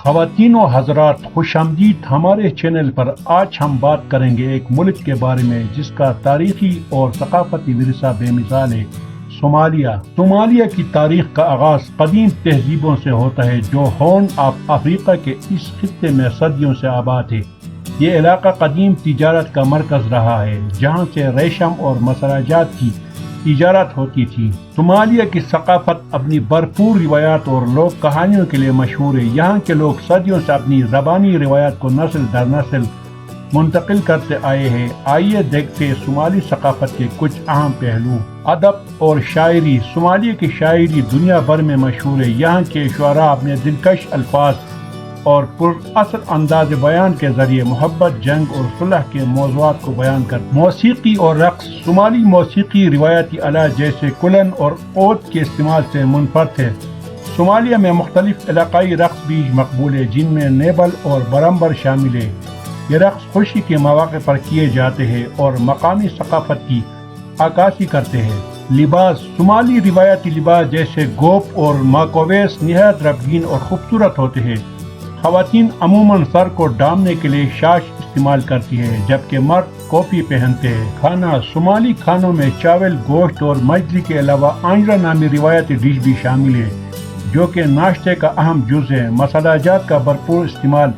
خواتین و حضرات خوش آمدید ہمارے چینل پر۔ آج ہم بات کریں گے ایک ملک کے بارے میں جس کا تاریخی اور ثقافتی ورثہ بے مثال ہے، صومالیہ۔ صومالیہ کی تاریخ کا آغاز قدیم تہذیبوں سے ہوتا ہے جو ہارن آف افریقہ کے اس خطے میں صدیوں سے آباد ہے۔ یہ علاقہ قدیم تجارت کا مرکز رہا ہے جہاں سے ریشم اور مسالہ جات کی تجارت ہوتی تھی۔ صومالیہ کی ثقافت اپنی بھرپور روایات اور لوک کہانیوں کے لیے مشہور ہے۔ یہاں کے لوگ صدیوں سے اپنی زبانی روایات کو نسل در نسل منتقل کرتے آئے ہیں۔ آئیے دیکھتے ہیں صومالی ثقافت کے کچھ اہم پہلو۔ ادب اور شاعری۔ صومالیہ کی شاعری دنیا بھر میں مشہور ہے۔ یہاں کے شعراء اپنے دلکش الفاظ اور پر اثر انداز بیان کے ذریعے محبت، جنگ اور صلح کے موضوعات کو بیان کرتے ہیں۔ موسیقی اور رقص۔ صومالی موسیقی روایتی آلات جیسے کلن اور عود کے استعمال سے منفرد ہے۔ صومالیہ میں مختلف علاقائی رقص بھی مقبول ہے جن میں نیبل اور برمبر شامل ہے۔ یہ رقص خوشی کے مواقع پر کیے جاتے ہیں اور مقامی ثقافت کی عکاسی کرتے ہیں۔ لباس۔ صومالی روایتی لباس جیسے گوپ اور ماکویس نہایت رنگین اور خوبصورت ہوتے ہیں۔ خواتین عموماً سر کو ڈھانپنے کے لیے شاش استعمال کرتی ہے جبکہ مرد ٹوپی پہنتے ہیں۔ کھانا۔ صومالی کھانوں میں چاول، گوشت اور مچھلی کے علاوہ آنجرا نامی روایتی ڈش بھی شامل ہے جو کہ ناشتے کا اہم جز ہے۔ مسالہ جات کا بھرپور استعمال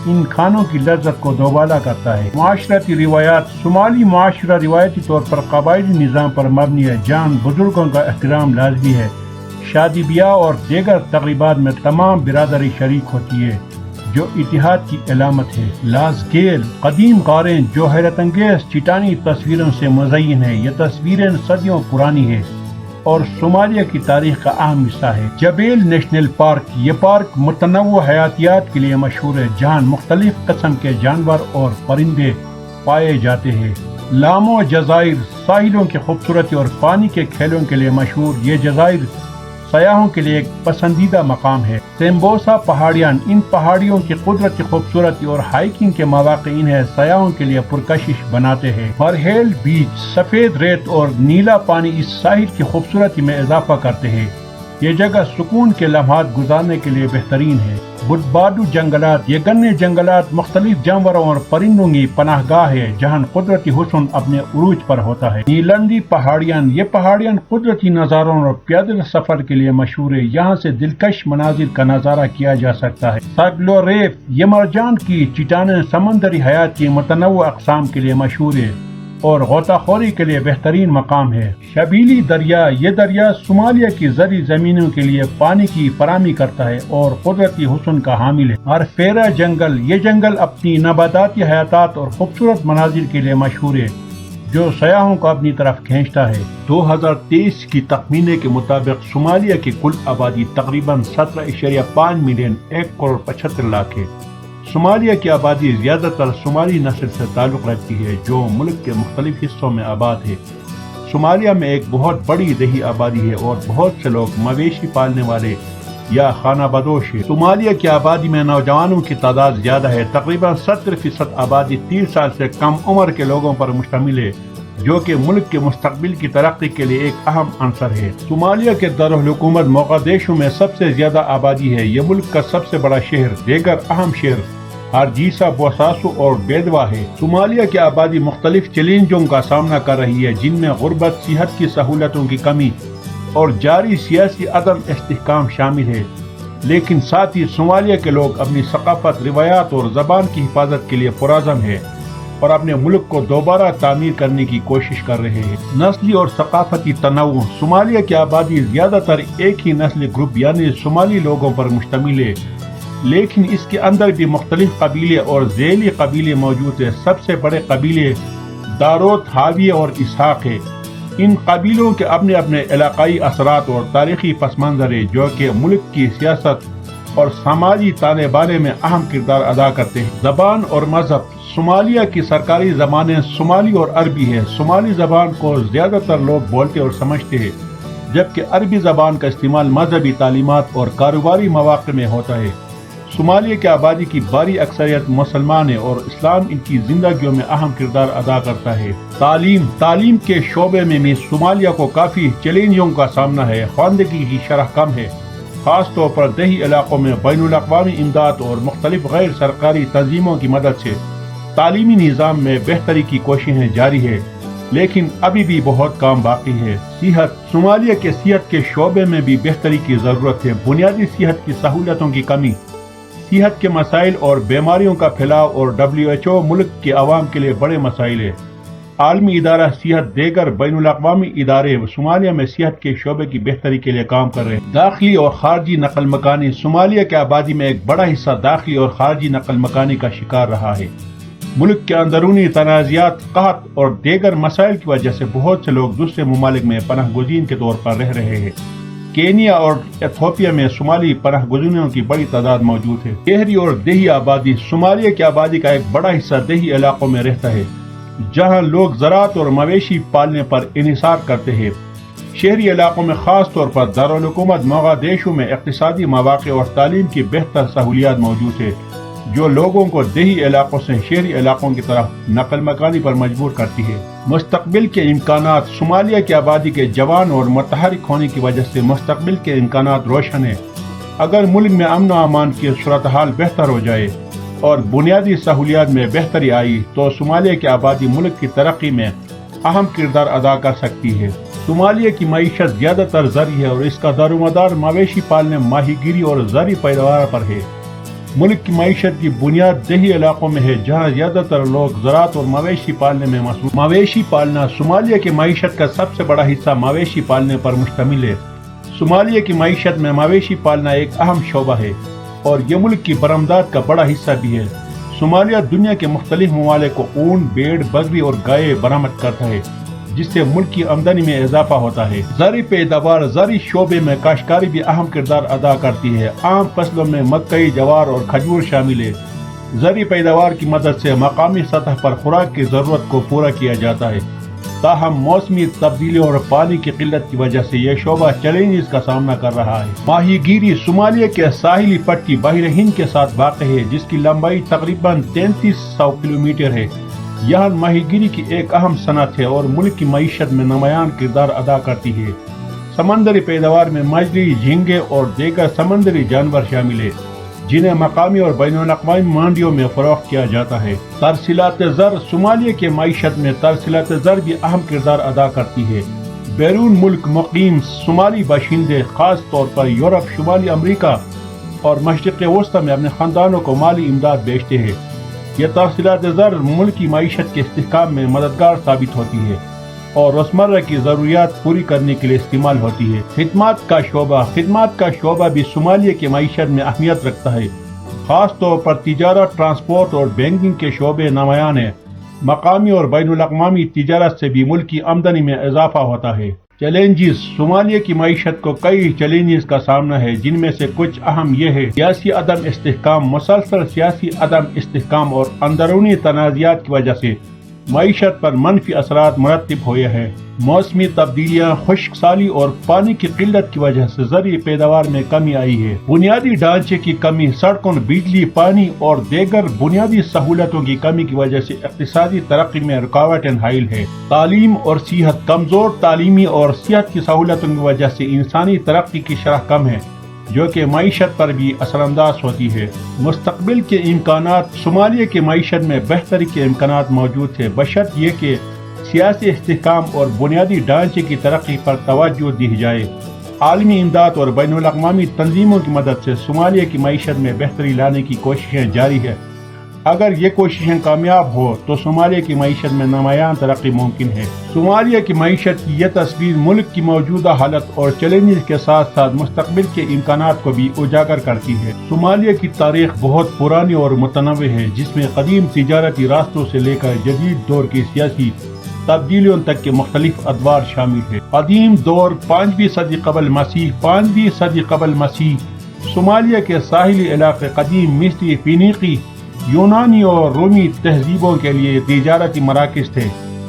ان کھانوں کی لذت کو دوبالا کرتا ہے۔ معاشرتی روایات۔ صومالی معاشرہ روایتی طور پر قبائلی نظام پر مبنی ہے جہاں بزرگوں کا احترام لازمی ہے۔ شادی بیاہ اور دیگر تقریبات میں تمام برادری شریک ہوتی ہے جو اتحاد کی علامت ہے۔ لازگیل۔ قدیم غاریں جو حیرت انگیز چٹانی تصویروں سے مزین ہیں۔ یہ تصویریں صدیوں پرانی ہیں اور صومالیہ کی تاریخ کا اہم حصہ ہے۔ جبیل نیشنل پارک۔ یہ پارک متنوع حیاتیات کے لیے مشہور ہے جہاں مختلف قسم کے جانور اور پرندے پائے جاتے ہیں۔ لامو جزائر۔ ساحلوں کی خوبصورتی اور پانی کے کھیلوں کے لیے مشہور یہ جزائر سیاحوں کے لیے ایک پسندیدہ مقام ہے۔ سمبوسا پہاڑیاں۔ ان پہاڑیوں کی قدرتی خوبصورتی اور ہائیکنگ کے مواقع انہیں سیاحوں کے لیے پرکشش بناتے ہیں۔ مرہیل بیچ۔ سفید ریت اور نیلا پانی اس ساحل کی خوبصورتی میں اضافہ کرتے ہیں۔ یہ جگہ سکون کے لمحات گزارنے کے لیے بہترین ہے۔ بڈباڈو جنگلات۔ یہ گھنے جنگلات مختلف جانوروں اور پرندوں کی پناہ گاہ ہے جہاں قدرتی حسن اپنے عروج پر ہوتا ہے۔ نیلندی پہاڑیاں۔ یہ پہاڑیاں قدرتی نظاروں اور پیدل سفر کے لیے مشہور ہے۔ یہاں سے دلکش مناظر کا نظارہ کیا جا سکتا ہے۔ ساگلو ریف۔ یہ مرجان کی چٹانیں سمندری حیات کی متنوع اقسام کے لیے مشہور ہے اور غوطہ خوری کے لیے بہترین مقام ہے۔ شبیلی دریا۔ یہ دریا صومالیہ کی زرعی زمینوں کے لیے پانی کی فراہمی کرتا ہے اور قدرتی حسن کا حامل ہے۔ ارفیرا جنگل۔ یہ جنگل اپنی نباتاتی حیاتات اور خوبصورت مناظر کے لیے مشہور ہے جو سیاحوں کو اپنی طرف کھینچتا ہے۔ 2023 کی تخمینے کے مطابق صومالیہ کی کل آبادی تقریباً 17.5 ملین 1,75,00,000 ہے۔ صومالیہ کی آبادی زیادہ تر صومالی نسل سے تعلق رکھتی ہے جو ملک کے مختلف حصوں میں آباد ہے۔ صومالیہ میں ایک بہت بڑی دیہی آبادی ہے اور بہت سے لوگ مویشی پالنے والے یا خانہ بدوش ہیں۔ صومالیہ کی آبادی میں نوجوانوں کی تعداد زیادہ ہے۔ تقریباً 70% آبادی 30 سال سے کم عمر کے لوگوں پر مشتمل ہے جو کہ ملک کے مستقبل کی ترقی کے لیے ایک اہم عنصر ہے۔ صومالیہ کے دارالحکومت موغادیشو میں سب سے زیادہ آبادی ہے۔ یہ ملک کا سب سے بڑا شہر۔ دیگر اہم شہر ہارجیسا، بوساسو اور بیدوا ہے۔ صومالیہ کی آبادی مختلف چیلنجوں کا سامنا کر رہی ہے جن میں غربت، صحت کی سہولتوں کی کمی اور جاری سیاسی عدم استحکام شامل ہے، لیکن ساتھ ہی صومالیہ کے لوگ اپنی ثقافت، روایات اور زبان کی حفاظت کے لیے پرعزم ہیں اور اپنے ملک کو دوبارہ تعمیر کرنے کی کوشش کر رہے ہیں۔ نسلی اور ثقافتی تنوع۔ صومالیہ کی آبادی زیادہ تر ایک ہی نسلی گروپ یعنی صومالی لوگوں پر مشتمل ہے، لیکن اس کے اندر بھی مختلف قبیلے اور ذیلی قبیلے موجود ہیں۔ سب سے بڑے قبیلے داروت، ہاویہ اور اسحاق ہیں۔ ان قبیلوں کے اپنے اپنے علاقائی اثرات اور تاریخی پس منظر ہیں جو کہ ملک کی سیاست اور سماجی تانے بانے میں اہم کردار ادا کرتے ہیں۔ زبان اور مذہب۔ صومالیہ کی سرکاری زبانیں صومالی اور عربی ہیں۔ صومالی زبان کو زیادہ تر لوگ بولتے اور سمجھتے ہیں جبکہ عربی زبان کا استعمال مذہبی تعلیمات اور کاروباری مواقع میں ہوتا ہے۔ صومالیہ کی آبادی کی بڑی اکثریت مسلمان ہے اور اسلام ان کی زندگیوں میں اہم کردار ادا کرتا ہے۔ تعلیم کے شعبے میں بھی صومالیہ کو کافی چیلنجوں کا سامنا ہے۔ خواندگی کی شرح کم ہے، خاص طور پر دیہی علاقوں میں بین الاقوامی امداد اور مختلف غیر سرکاری تنظیموں کی مدد سے تعلیمی نظام میں بہتری کی کوششیں جاری ہے، لیکن ابھی بھی بہت کام باقی ہے۔ صومالیہ کے صحت کے شعبے میں بھی بہتری کی ضرورت ہے۔ بنیادی صحت کی سہولتوں کی کمی، صحت کے مسائل اور بیماریوں کا پھیلاؤ اور WHO ملک کے عوام کے لیے بڑے مسائل ہیں۔ عالمی ادارہ صحت دیگر بین الاقوامی ادارے صومالیہ میں صحت کے شعبے کی بہتری کے لیے کام کر رہے ہیں۔ داخلی اور خارجی نقل مکانی، صومالیہ کی آبادی میں ایک بڑا حصہ داخلی اور خارجی نقل مکانی کا شکار رہا ہے۔ ملک کے اندرونی تنازعات، قحط اور دیگر مسائل کی وجہ سے بہت سے لوگ دوسرے ممالک میں پناہ گزین کے طور پر رہ رہے ہیں۔ کینیا اور ایتھوپیا میں صومالی پناہ گزینوں کی بڑی تعداد موجود ہے۔ شہری اور دیہی آبادی، صومالیہ کی آبادی کا ایک بڑا حصہ دیہی علاقوں میں رہتا ہے، جہاں لوگ زراعت اور مویشی پالنے پر انحصار کرتے ہیں۔ شہری علاقوں میں خاص طور پر دارالحکومت موغادیشو میں اقتصادی مواقع اور تعلیم کی بہتر سہولیات موجود ہے، جو لوگوں کو دیہی علاقوں سے شہری علاقوں کی طرف نقل مکانی پر مجبور کرتی ہے۔ مستقبل کے امکانات، صومالیہ کی آبادی کے جوان اور متحرک ہونے کی وجہ سے مستقبل کے امکانات روشن ہیں۔ اگر ملک میں امن و امان کی صورتحال بہتر ہو جائے اور بنیادی سہولیات میں بہتری آئی تو صومالیہ کی آبادی ملک کی ترقی میں اہم کردار ادا کر سکتی ہے۔ صومالیہ کی معیشت زیادہ تر زرعی ہے اور اس کا دار و مدار مویشی پالنے، ماہی گیری اور زرعی پیداوار پر ہے۔ ملک کی معیشت کی بنیاد دیہی علاقوں میں ہے، جہاں زیادہ تر لوگ زراعت اور مویشی پالنے میں مصروف۔ مویشی پالنا، صومالیہ کی معیشت کا سب سے بڑا حصہ مویشی پالنے پر مشتمل ہے۔ صومالیہ کی معیشت میں مویشی پالنا ایک اہم شعبہ ہے اور یہ ملک کی برآمدات کا بڑا حصہ بھی ہے۔ صومالیہ دنیا کے مختلف ممالک کو اون، بھیڑ، بکری اور گائے برآمد کرتا ہے، جس سے ملک کی آمدنی میں اضافہ ہوتا ہے۔ زرعی پیداوار، زرعی شعبے میں کاشتکاری بھی اہم کردار ادا کرتی ہے۔ عام فصلوں میں مکئی، جوار اور کھجور شامل ہے۔ زرعی پیداوار کی مدد سے مقامی سطح پر خوراک کی ضرورت کو پورا کیا جاتا ہے، تاہم موسمی تبدیلیوں اور پانی کی قلت کی وجہ سے یہ شعبہ چیلنجز کا سامنا کر رہا ہے۔ ماہی گیری، صومالیہ کے ساحلی پٹی بحر ہند کے ساتھ واقع ہے، جس کی لمبائی تقریباً 3300 کلومیٹر ہے۔ یہاں ماہی گیری کی ایک اہم صنعت ہے اور ملک کی معیشت میں نمایاں کردار ادا کرتی ہے۔ سمندری پیداوار میں مچھلی، جھینگے اور دیگر سمندری جانور شامل ہیں، جنہیں مقامی اور بین الاقوامی منڈیوں میں فروخت کیا جاتا ہے۔ ترسیلات زر، صومالیہ کے معیشت میں ترسیلات زر بھی اہم کردار ادا کرتی ہے۔ بیرون ملک مقیم صومالی باشندے خاص طور پر یورپ، شمالی امریکہ اور مشرق وسطی میں اپنے خاندانوں کو مالی امداد بھیجتے ہیں۔ یہ ترسیلات زر ملک کی معیشت کے استحکام میں مددگار ثابت ہوتی ہے اور روزمرہ کی ضروریات پوری کرنے کے لیے استعمال ہوتی ہے۔ خدمات کا شعبہ بھی صومالیہ کی معیشت میں اہمیت رکھتا ہے، خاص طور پر تجارت، ٹرانسپورٹ اور بینکنگ کے شعبے نمایاں ہیں۔ مقامی اور بین الاقوامی تجارت سے بھی ملک کی آمدنی میں اضافہ ہوتا ہے۔ چیلنجز، صومالیہ کی معیشت کو کئی چیلنجز کا سامنا ہے، جن میں سے کچھ اہم یہ ہے: سیاسی عدم استحکام، مسلسل سیاسی عدم استحکام اور اندرونی تنازعات کی وجہ سے معیشت پر منفی اثرات مرتب ہوئے ہیں۔ موسمی تبدیلیاں، خشک سالی اور پانی کی قلت کی وجہ سے زرعی پیداوار میں کمی آئی ہے۔ بنیادی ڈھانچے کی کمی، سڑکوں، بجلی، پانی اور دیگر بنیادی سہولتوں کی کمی کی وجہ سے اقتصادی ترقی میں رکاوٹیں حائل ہے۔ تعلیم اور صحت، کمزور تعلیمی اور صحت کی سہولتوں کی وجہ سے انسانی ترقی کی شرح کم ہے، جو کہ معیشت پر بھی اثر انداز ہوتی ہے۔ مستقبل کے امکانات، صومالیہ کی معیشت میں بہتری کے امکانات موجود ہیں، بشرط یہ کہ سیاسی استحکام اور بنیادی ڈھانچے کی ترقی پر توجہ دی جائے۔ عالمی امداد اور بین الاقوامی تنظیموں کی مدد سے صومالیہ کی معیشت میں بہتری لانے کی کوششیں جاری ہیں۔ اگر یہ کوششیں کامیاب ہو تو صومالیہ کی معیشت میں نمایاں ترقی ممکن ہے۔ صومالیہ کی معیشت کی یہ تصویر ملک کی موجودہ حالت اور چیلنجز کے ساتھ ساتھ مستقبل کے امکانات کو بھی اجاگر کرتی ہے۔ صومالیہ کی تاریخ بہت پرانی اور متنوع ہے، جس میں قدیم تجارتی راستوں سے لے کر جدید دور کی سیاسی تبدیلیوں تک کے مختلف ادوار شامل ہیں۔ قدیم دور، 5ویں صدی قبل مسیح، صومالیہ کے ساحلی علاقے قدیم مصری، فینیقی، یونانی اور رومی تہذیبوں کے لیے تجارتی مراکز تھے۔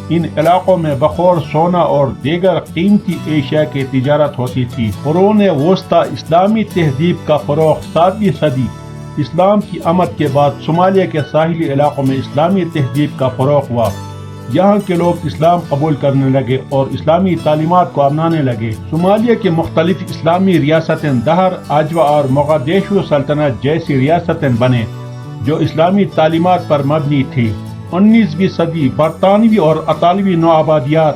ان علاقوں میں بخور، سونا اور دیگر قیمتی اشیاء کی تجارت ہوتی تھی۔ قرون وسطی، اسلامی تہذیب کا فروغ، 7ویں صدی اسلام کی آمد کے بعد صومالیہ کے ساحلی علاقوں میں اسلامی تہذیب کا فروغ ہوا۔ یہاں کے لوگ اسلام قبول کرنے لگے اور اسلامی تعلیمات کو اپنانے لگے۔ صومالیہ کی مختلف اسلامی ریاستیں دہر، آجوا اور موغادیشو سلطنت جیسی ریاستیں بنے جو اسلامی تعلیمات پر مبنی تھی۔ 19ویں صدی برطانوی اور اطالوی نوآبادیات۔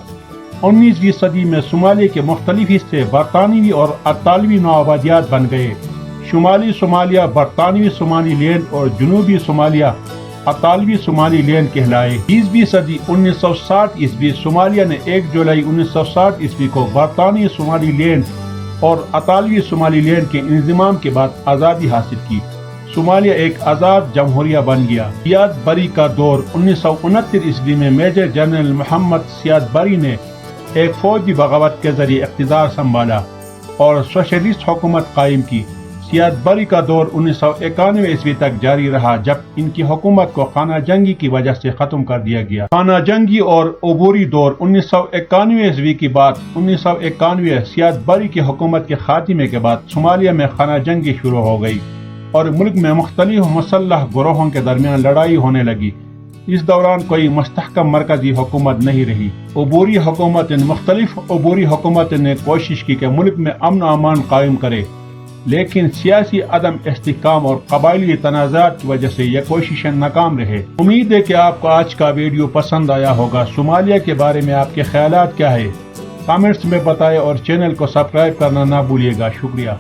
19ویں صدی میں صومالیہ کے مختلف حصے برطانوی اور اطالوی نوآبادیات بن گئے۔ شمالی صومالیہ برطانوی صومالی لینڈ اور جنوبی صومالیہ اطالوی صومالی لینڈ کہلائے۔ 20ویں صدی 1960 عیسوی صومالیہ نے 1 جولائی 1960 عیسوی کو برطانوی صومالی لینڈ اور اطالوی صومالی لینڈ کے انضمام کے بعد آزادی حاصل کی۔ صومالیہ ایک آزاد جمہوریہ بن گیا۔ سیاد بری کا دور 1969 عیسوی میں میجر جنرل محمد سیاد بری نے ایک فوجی بغاوت کے ذریعے اقتدار سنبھالا اور سوشلسٹ حکومت قائم کی۔ سیاد بری کا دور 1991 عیسوی تک جاری رہا جب ان کی حکومت کو خانہ جنگی کی وجہ سے ختم کر دیا گیا۔ خانہ جنگی اور عبوری دور 1991 عیسوی کی بات 1991 سیاد بری کی حکومت کے خاتمے کے بعد صومالیہ میں خانہ جنگی شروع ہو گئی اور ملک میں مختلف مسلح گروہوں کے درمیان لڑائی ہونے لگی۔ اس دوران کوئی مستحکم مرکزی حکومت نہیں رہی۔ مختلف عبوری حکومتوں نے کوشش کی کہ ملک میں امن و امان قائم کرے، لیکن سیاسی عدم استحکام اور قبائلی تنازعات کی وجہ سے یہ کوششیں ناکام رہے۔ امید ہے کہ آپ کو آج کا ویڈیو پسند آیا ہوگا۔ صومالیہ کے بارے میں آپ کے خیالات کیا ہے؟ کامنٹس میں بتائیں اور چینل کو سبسکرائب کرنا نہ بھولیے گا۔ شکریہ۔